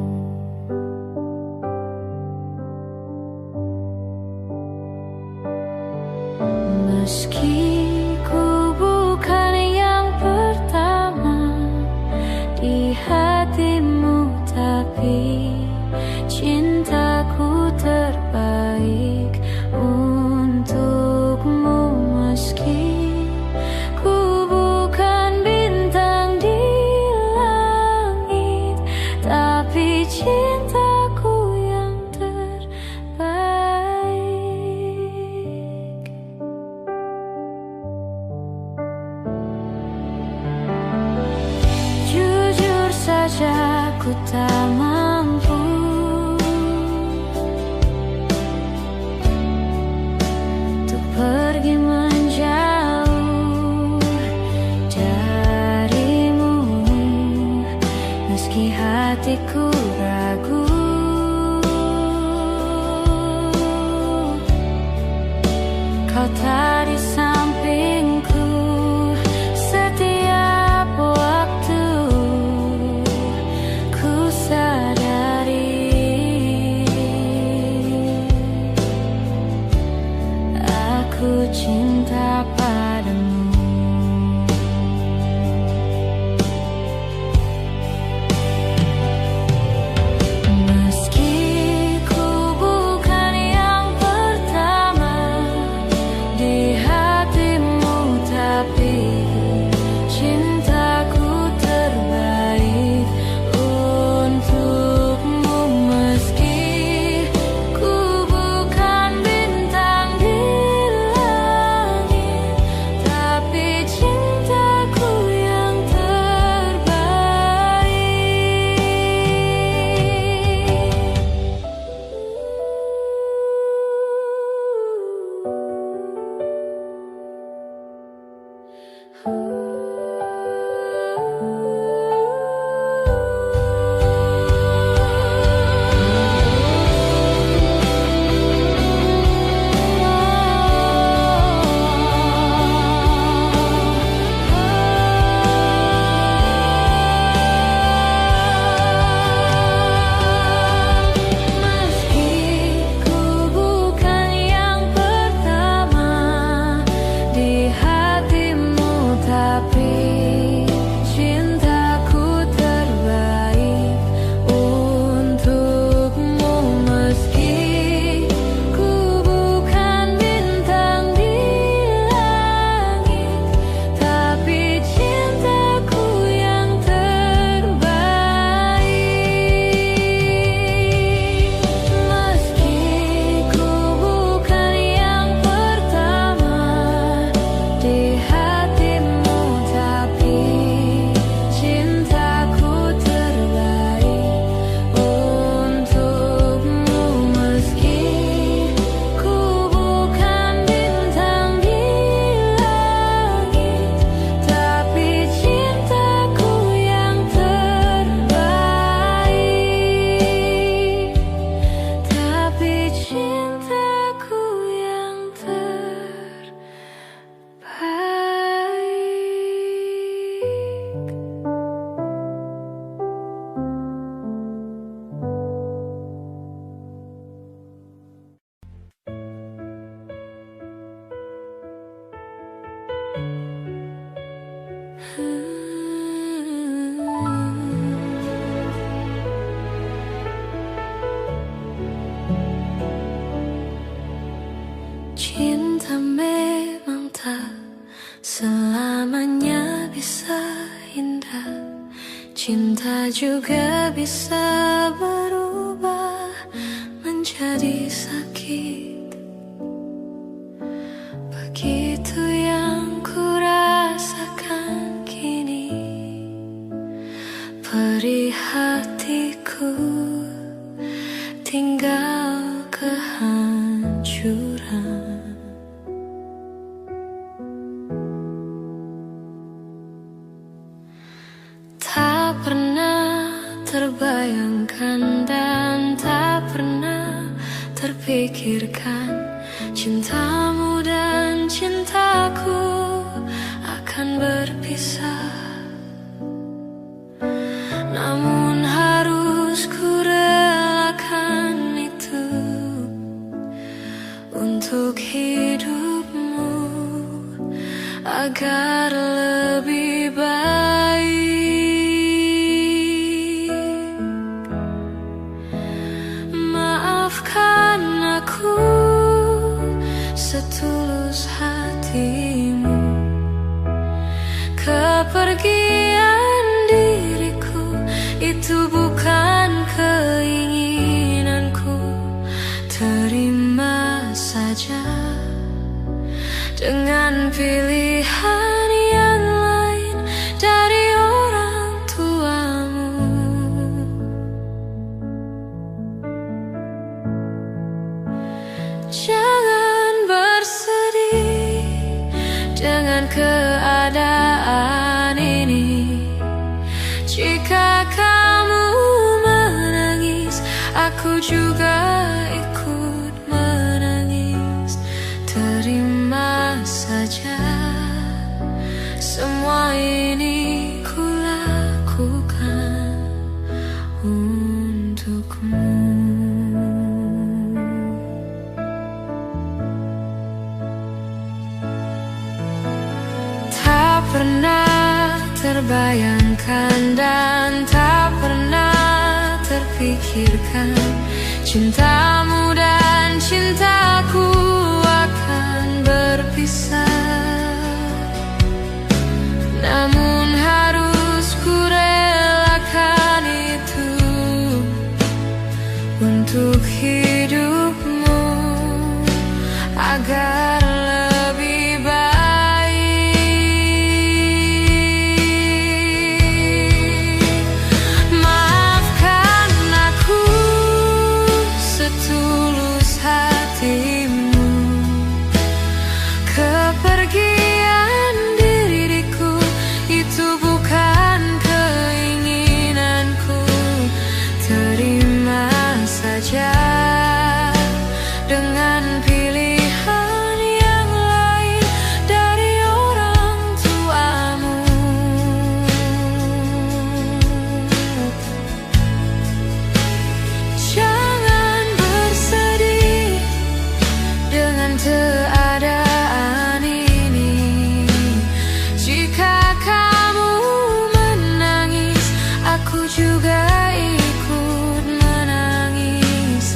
Meski ku bukan yang pertama di hatimu, tapi cintaku terbaik untukmu. Meski ku bukan bintang di langit, tapi cintaku yang terbaik. Jujur saja ku tak mampu untuk pergi menjauh darimu, meski hatiku ragu. Kau tak di sampingku setiap waktu. Ku sadari aku cinta padamu. Meski ku bukan yang pertama di hatimu, tapi cintaku terbaik untukmu. Meski ku bukan bintang di langit, Cinta memang tak selamanya bisa indah. Cinta juga bisa berubah menjadi sakit. Begitu yang ku rasakan kini. Perih hatiku tinggal kehancuran. Tak pernah terbayangkan dan tak pernah terpikirkan cintamu dan cintaku akan berpisah. Namun harus ku relakan itu untuk hidupmu agar lebih baik. Maafkan aku setulus hatimu. Kepergian diriku itu bukan keinginanku. Terima saja dengan pilihan yang lain dari orang tuamu. Jangan bersedih dengan keadaan ini. Jika kamu menangis, aku juga ikut menangis. Terima saja semua ini ku lakukan untukmu. Tak pernah terbayangkan dan tak pernah terpikirkan cintamu dan cintaku akan berpisah. Namun harus ku relakan itu untuk hidupmu agar lebih baik. Maafkan aku setulus hatimu. Kepergian diriku itu bukan keinginanku. Terima saja dengan pilihan yang lain dari orang tuamu. Jangan bersedih dengan keadaan ini. Jika kamu menangis, aku juga ikut menangis.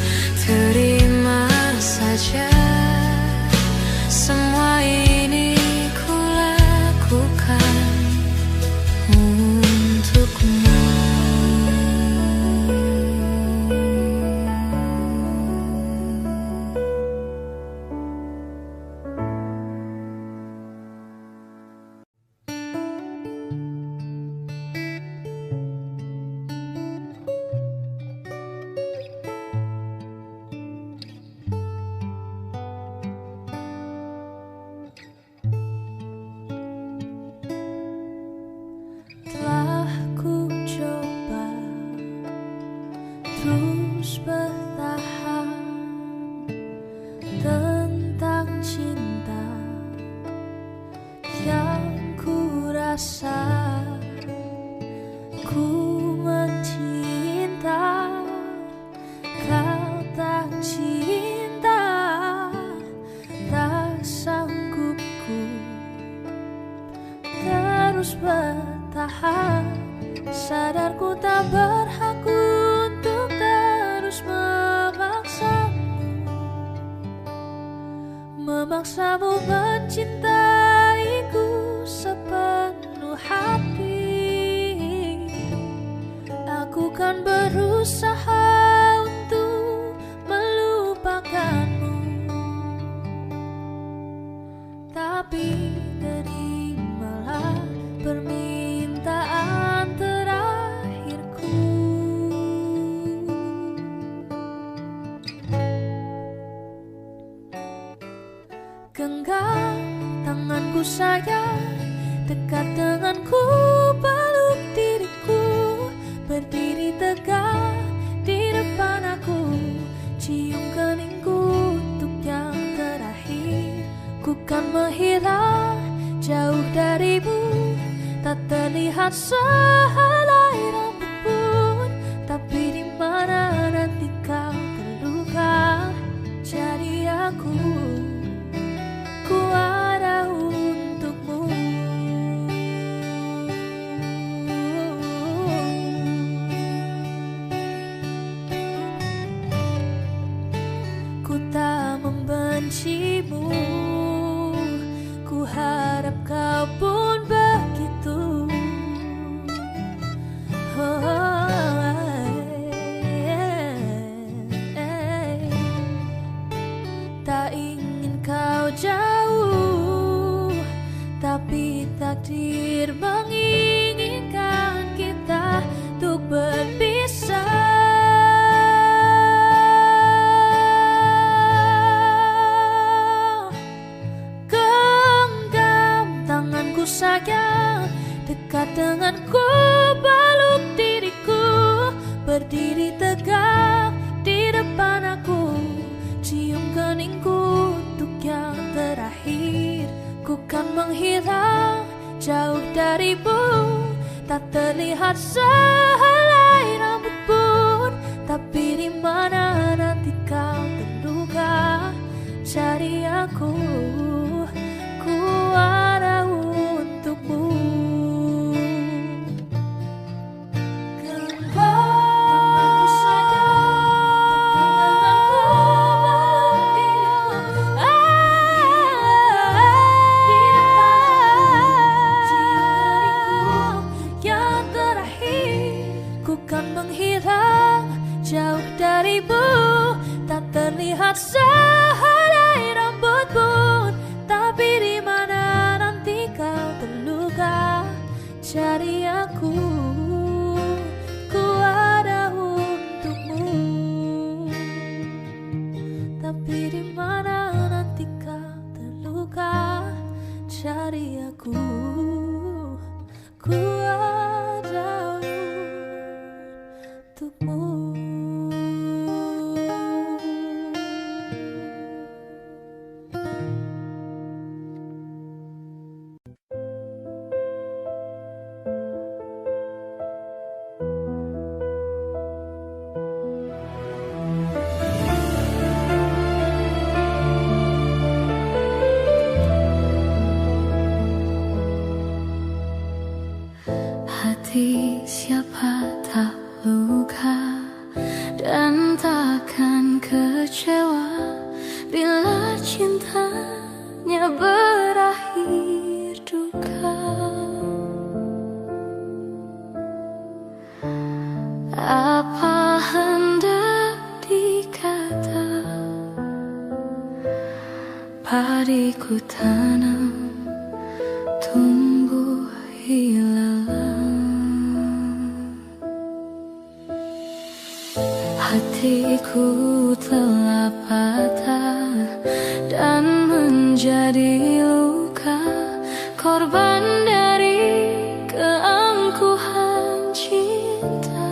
Terima saja semua ini ku lakukan untukmu. Telah ku coba terus bertahan tentang cinta yang ku rasa. Ku mencinta, kau tak cinta. Tak sanggup ku terus bertahan. Sadar ku tak berhak untuk terus memaksamu memaksamu mencintaiku sepenuh hati. Aku kan berusaha untuk melupakanmu, tapi terimalah permintaan terakhirku. Genggam tanganku sayang, dekat denganku, peluk diriku, berdiri tegak di depan aku, cium keningku untuk yang terakhir. Ku kan menghilang jauh darimu, tak terlihat sehelai rambut pun, tapi di mana nanti kau terluka, jadi aku ada untukmu. Ku tak membencimu, ku harap kau pun begitu. Tak ingin kau jauh, tapi takdir menginginkan kita untuk berpisah. Genggam tanganku sayang, dekat denganku, peluk diriku, berdiri tegak di depan aku, cium keningku untuk yang terakhir. Ku kan menghilang jauh darimu, tak terlihat sehelai rambut pun, tapi di mana nanti kau terluka, cari aku ada untukmu. Jauh darimu, tak terlihat sehelai rambut pun, tapi di mana nanti kau terluka, cari aku ada untukmu. Tapi di mana nanti kau terluka, cari aku ada untukmu. Hati siapa tak luka dan takkan kecewa bila cintanya berakhir duka. Apa hendak dikata, padiku tanam tumbuh hilang. Hatiku telah patah dan menjadi luka, korban dari keangkuhan cinta.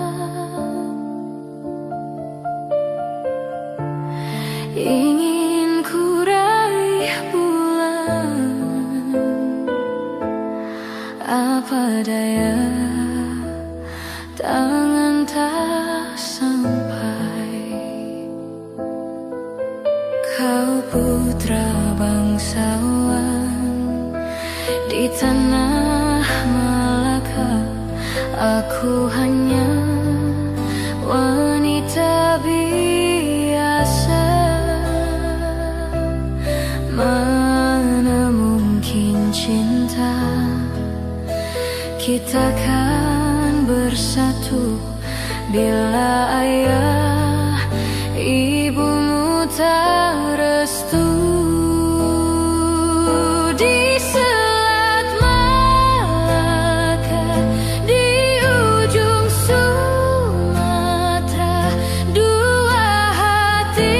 Ingin ku raih bulan, apa daya, tangan tak sampai. Kau putra bangsawan di tanah Malaka, aku hanya wanita biasa. kata kita kan bersatu bila ayah ibumu tak restu. Di Selat Malaka, di ujung Sumatera, dua hati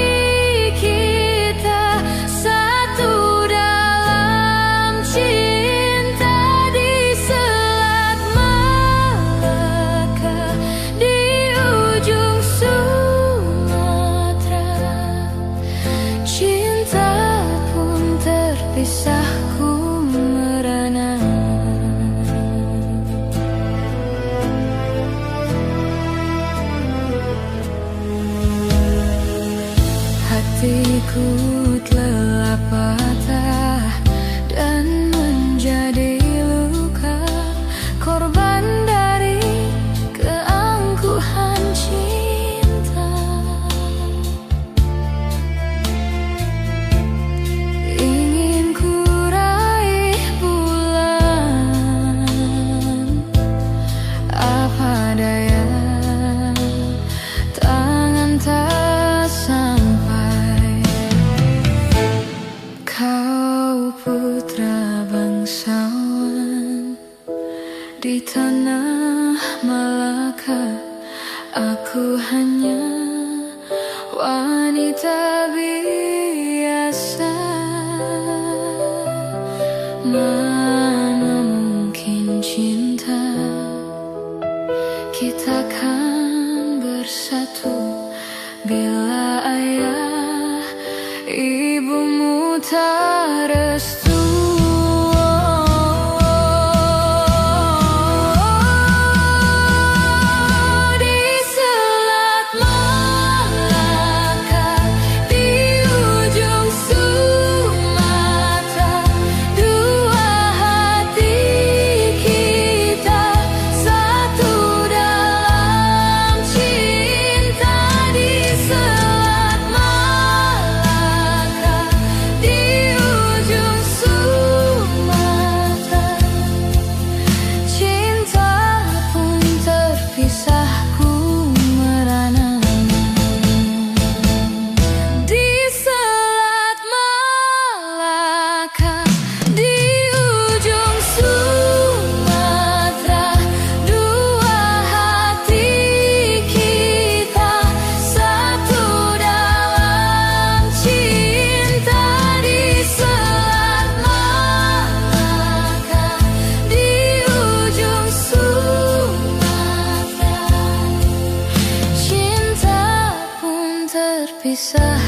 kita satu dalam cinta. Di Selat Malaka, di ujung Sumatera, cinta pun terpisahku merana. Hatiku telah patah dan menjadi luka, korban dari keangkuhan cinta. Ingin ku raih bulan, apa daya tangan tak sampai. Kau putra bangsawan di tanah Malaka, aku hanya wanita biasa. Mana mungkin cinta kita kan bersatu bila ayah ibumu tak restu. Di Selat Malaka, di ujung Sumatera, dua hati kita satu dalam cinta. Di Selat Malaka, di ujung Sumatera, cinta pun terpisahku merana. Di Selat Malaka, di ujung Sumatera, dua hati kita satu dalam cinta. Di Selat Malaka, di ujung Sumatera, cinta pun terpisah